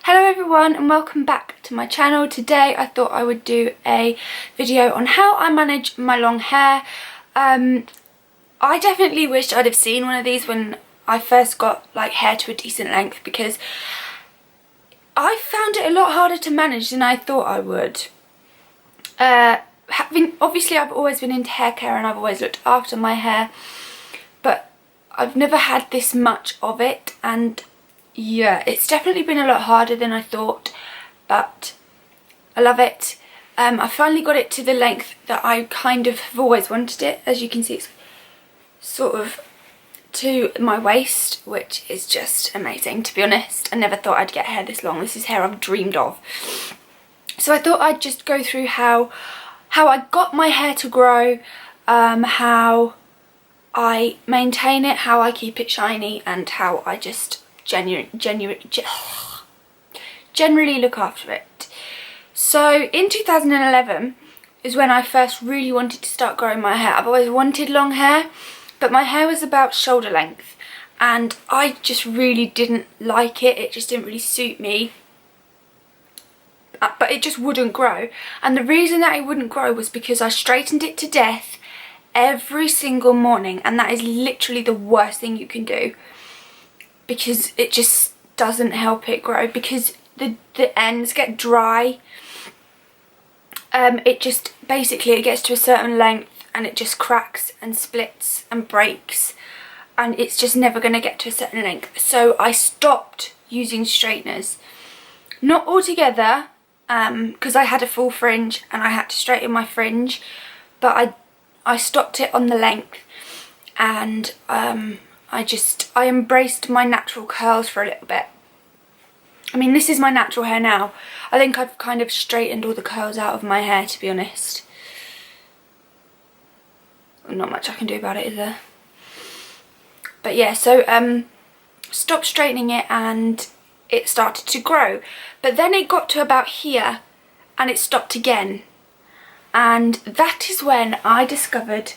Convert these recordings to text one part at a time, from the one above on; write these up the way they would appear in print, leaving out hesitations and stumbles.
Hello everyone and welcome back to my channel. Today I thought I would do a video on how I manage my long hair. I definitely wished I'd have seen one of these when I first got like hair to a decent length, because I found it a lot harder to manage than I thought I would. Obviously I've always been into hair care and I've always looked after my hair, but I've never had this much of it, and yeah, it's definitely been a lot harder than I thought, but I love it. I finally got it to the length that I kind of have always wanted it. As you can see, it's sort of to my waist, which is just amazing, to be honest. I never thought I'd get hair this long. This is hair I've dreamed of. So I thought I'd just go through how I got my hair to grow, how I maintain it, how I keep it shiny, and how I just generally look after it. So in 2011 is when I first really wanted to start growing my hair. I've always wanted long hair, but my hair was about shoulder length and I just really didn't like it. It just didn't really suit me, but it just wouldn't grow. And the reason that it wouldn't grow was because I straightened it to death every single morning, and that is literally the worst thing you can do, because it just doesn't help it grow, because the ends get dry. It just basically, it gets to a certain length and it just cracks and splits and breaks, and it's just never going to get to a certain length. So I stopped using straighteners, not altogether, because I had a full fringe and I had to straighten my fringe, but I stopped it on the length, and I embraced my natural curls for a little bit. I mean, this is my natural hair now. I think I've kind of straightened all the curls out of my hair, to be honest. Not much I can do about it, is there? But yeah, so stopped straightening it and it started to grow. But then it got to about here and it stopped again. And that is when I discovered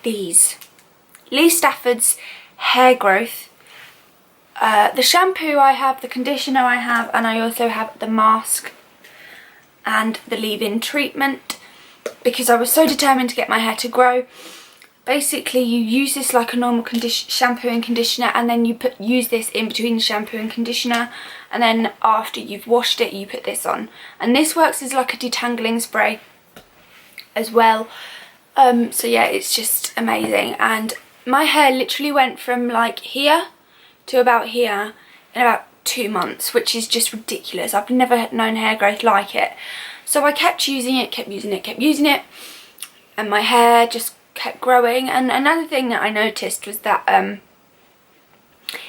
these. Lee Stafford's Hair Growth. The shampoo I have, the conditioner I have, and I also have the mask and the leave-in treatment, because I was so determined to get my hair to grow. Basically, you use this like a normal shampoo and conditioner, and then you use this in between the shampoo and conditioner, and then after you've washed it, you put this on. And this works as like a detangling spray as well. So yeah, it's just amazing. And my hair literally went from like here to about here in about 2 months, which is just ridiculous. I've never known hair growth like it. So I kept using it, and my hair just kept growing. And another thing that I noticed was that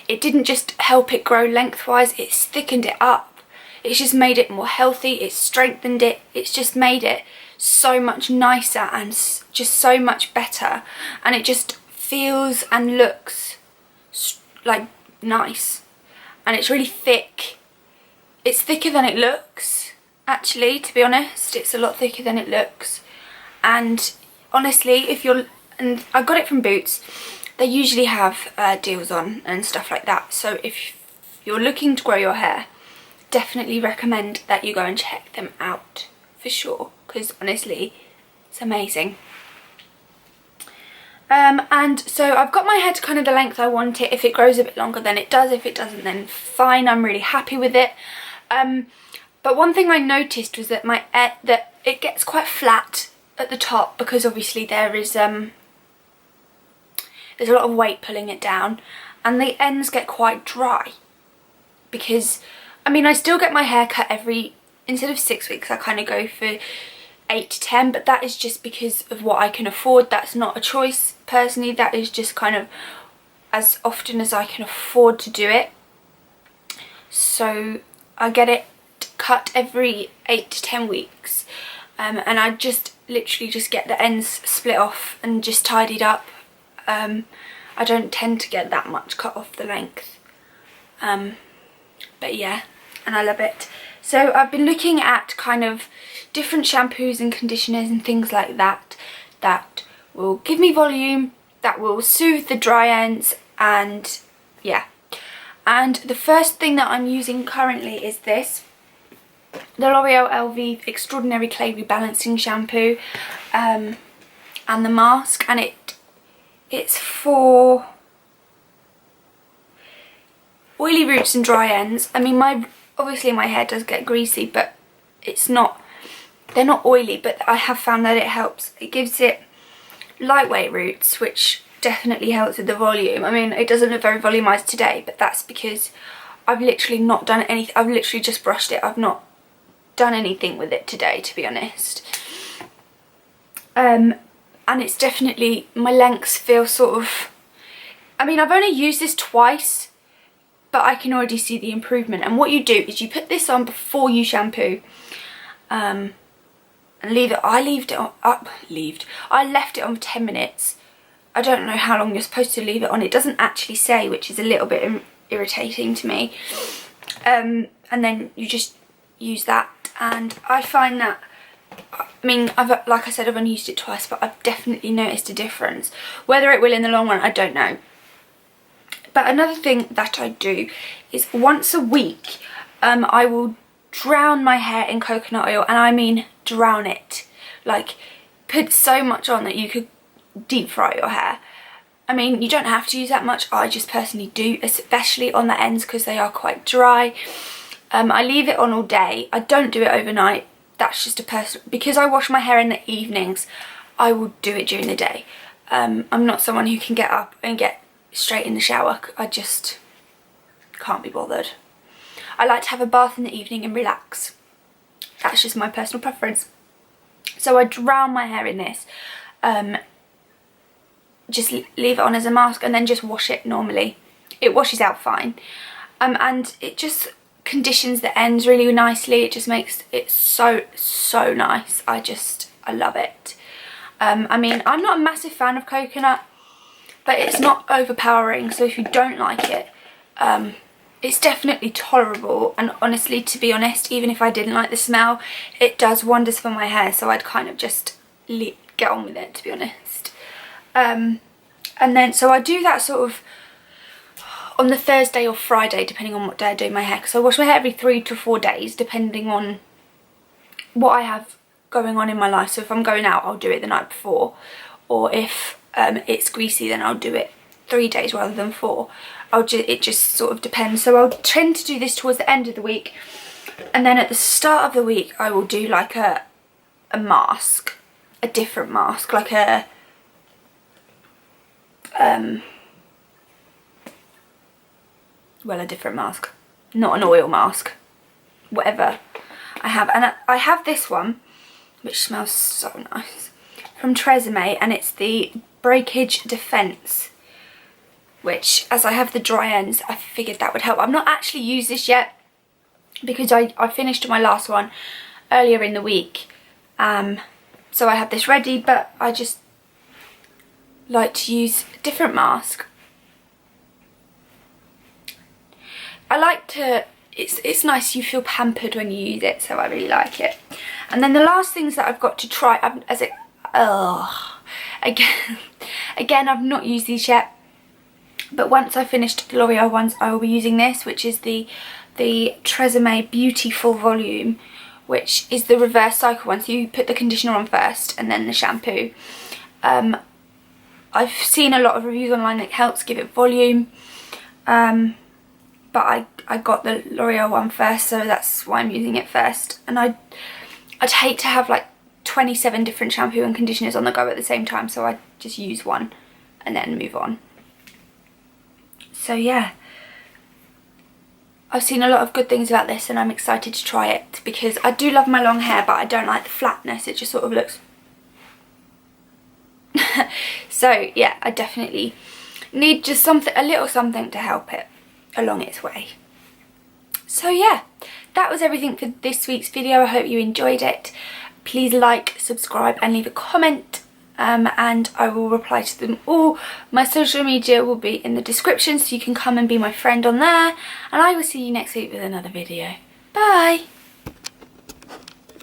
it didn't just help it grow lengthwise, it's thickened it up. It's just made it more healthy, it's strengthened it, it's just made it so much nicer and just so much better, and it just feels and looks like nice, and it's really thick. It's thicker than it looks, actually, to be honest. It's a lot thicker than it looks. And honestly, and I got it from Boots, they usually have deals on and stuff like that. So if you're looking to grow your hair, definitely recommend that you go and check them out for sure, because honestly, it's amazing. And so I've got my hair to kind of the length I want it. If it grows a bit longer, then it does. If it doesn't, then fine. I'm really happy with it. But one thing I noticed was that that it gets quite flat at the top, because obviously there's a lot of weight pulling it down, and the ends get quite dry. Because I mean, I still get my hair cut instead of 6 weeks, I kind of go for 8 to 10, but that is just because of what I can afford. That's not a choice personally, that is just kind of as often as I can afford to do it. So I get it cut every 8 to 10 weeks, and I just literally just get the ends split off and just tidied up. I don't tend to get that much cut off the length, but yeah, and I love it. So I've been looking at kind of different shampoos and conditioners and things like that that will give me volume, that will soothe the dry ends, and yeah. And the first thing that I'm using currently is this, the L'Oreal Elvive Extraordinary Clay Rebalancing Shampoo, and the mask, and it's for oily roots and dry ends. I mean, obviously my hair does get greasy, but they're not oily, but I have found that it helps. It gives it lightweight roots, which definitely helps with the volume. I mean, it doesn't look very volumized today, but that's because I've literally not done anything. I've literally just brushed it. I've not done anything with it today, to be honest. And it's definitely, my lengths feel sort of, I mean, I've only used this twice, but I can already see the improvement. And what you do is you put this on before you shampoo, and leave it. I left it on for 10 minutes. I don't know how long you're supposed to leave it on. It doesn't actually say, which is a little bit irritating to me. And then you just use that, and I find that, I mean, like I said, I've only used it twice, but I've definitely noticed a difference. Whether it will in the long run, I don't know. But another thing that I do is once a week, I will drown my hair in coconut oil, and I mean drown it. Like, put so much on that you could deep fry your hair. I mean, you don't have to use that much. I just personally do, especially on the ends because they are quite dry. I leave it on all day. I don't do it overnight. That's just a personal, because I wash my hair in the evenings, I will do it during the day. I'm not someone who can get up and get straight in the shower. I just can't be bothered. I like to have a bath in the evening and relax. That's just my personal preference. So I drown my hair in this. Just leave it on as a mask and then just wash it normally. It washes out fine. And it just conditions the ends really nicely. It just makes it so nice. I love it. I mean, I'm not a massive fan of coconut, but it's not overpowering. So if you don't like it, it's definitely tolerable. And honestly, to be honest, even if I didn't like the smell, it does wonders for my hair. So I'd kind of just get on with it, to be honest. And then, so I do that sort of on the Thursday or Friday, depending on what day I do my hair. Because I wash my hair every 3 to 4 days, depending on what I have going on in my life. So if I'm going out, I'll do it the night before. Or if it's greasy, then I'll do it 3 days rather than 4. It just sort of depends. So I'll tend to do this towards the end of the week. And then at the start of the week, I will do like a mask. A different mask. Like a different mask, not an oil mask, whatever I have. And I have this one, which smells so nice, from Tresemme, and it's the Breakage Defense, which, as I have the dry ends, I figured that would help. I've not actually used this yet because I finished my last one earlier in the week, so I have this ready, but I just like to use a different mask. I like to, it's nice, you feel pampered when you use it, so I really like it. And then the last things that I've got to try, again, I've not used these yet, but once I've finished the L'Oreal ones, I will be using this, which is the Tresemme Beautiful Volume, which is the reverse cycle one. So you put the conditioner on first and then the shampoo. I've seen a lot of reviews online that helps give it volume, but I got the L'Oreal one first, so that's why I'm using it first. And I'd hate to have like 27 different shampoo and conditioners on the go at the same time, so I just use one and then move on. So yeah, I've seen a lot of good things about this and I'm excited to try it, because I do love my long hair, but I don't like the flatness. It just sort of looks so yeah, I definitely need just a little something to help it along its way. So yeah, that was everything for this week's video. I hope you enjoyed it. Please like, subscribe and leave a comment, and I will reply to them all. My social media will be in the description, so you can come and be my friend on there, and I will see you next week with another video. Bye!